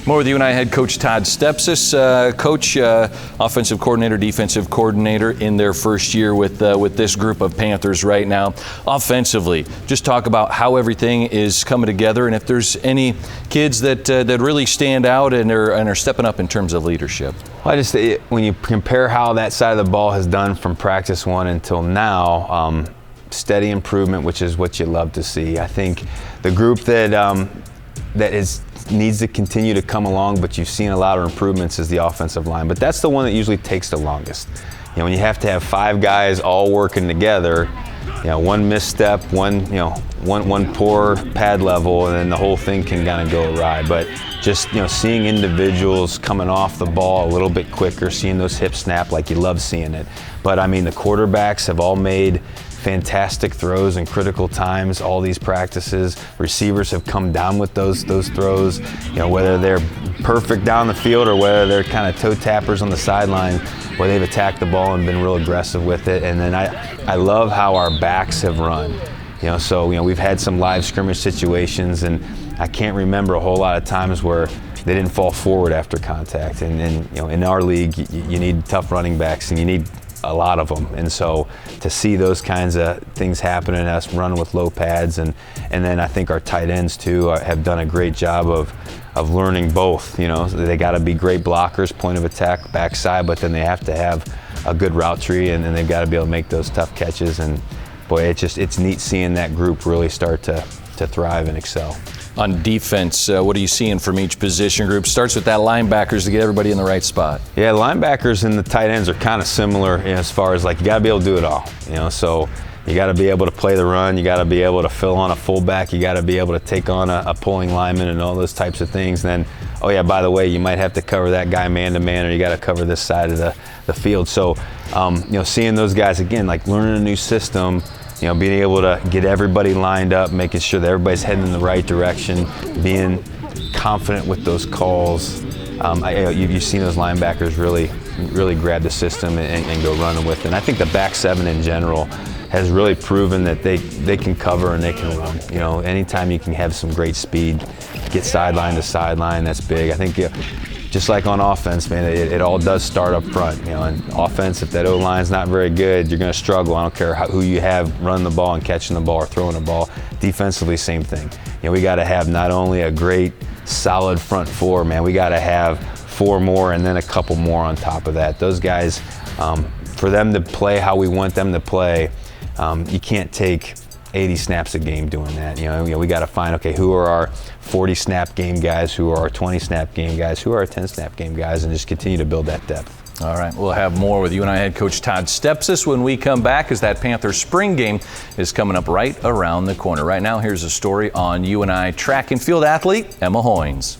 More with UNI head coach Todd Stepsis. Coach, offensive coordinator, defensive coordinator in their first year with this group of Panthers right now. Offensively, just talk about how everything is coming together and if there's any kids that really stand out and are stepping up in terms of leadership. Well, when you compare how that side of the ball has done from practice one until now, steady improvement, which is what you love to see. I think the group that needs to continue to come along, but you've seen a lot of improvements, is the offensive line. But that's the one that usually takes the longest. You know, when you have to have 5 guys all working together, you know, one misstep, one poor pad level, and then the whole thing can kind of go awry. But just, you know, seeing individuals coming off the ball a little bit quicker, seeing those hips snap, like you love seeing it. But I mean, the quarterbacks have all made fantastic throws in critical times all these practices. Receivers have come down with those throws, you know, whether they're perfect down the field or whether they're kind of toe tappers on the sideline, where they've attacked the ball and been real aggressive with it. And then I love how our backs have run. You know, so, you know, we've had some live scrimmage situations, and I can't remember a whole lot of times where they didn't fall forward after contact. And you know, in our league, you need tough running backs, and you need a lot of them. And so to see those kinds of things happen and us running with low pads, and then I think our tight ends too have done a great job of learning both. You know, they got to be great blockers, point of attack, backside, but then they have to have a good route tree, and then they've got to be able to make those tough catches. And boy, it's neat seeing that group really start to thrive and excel. On defense, what are you seeing from each position group? Starts with that linebackers to get everybody in the right spot. Yeah, linebackers and the tight ends are kind of similar, you know, as far as, like, you got to be able to do it all. You know, so you got to be able to play the run, you got to be able to fill on a fullback, you got to be able to take on a pulling lineman and all those types of things. And then, oh yeah, by the way, you might have to cover that guy man to man, or you got to cover this side of the field. So, you know, seeing those guys again, like learning a new system. You know, being able to get everybody lined up, making sure that everybody's heading in the right direction, being confident with those calls. You've seen those linebackers really grab the system and go running with it. And I think the back seven in general has really proven that they can cover and they can run. You know, anytime you can have some great speed, get sideline to sideline, that's big. I think just like on offense, man, it all does start up front. You know, and offense, if that O-line's not very good, you're going to struggle. I don't care who you have running the ball and catching the ball or throwing the ball. Defensively, same thing. You know, we got to have not only a great, solid front four, man, we got to have 4 more and then a couple more on top of that. Those guys, for them to play how we want them to play, you can't take 80 snaps a game doing that. You know, we got to find, okay, who are our 40 snap game guys, who are our 20 snap game guys, who are our 10 snap game guys, and just continue to build that depth. All right, we'll have more with UNI head coach Todd Stepsis when we come back, as that Panther spring game is coming up right around the corner. Right now, here's a story on UNI track and field athlete Emma Hoynes.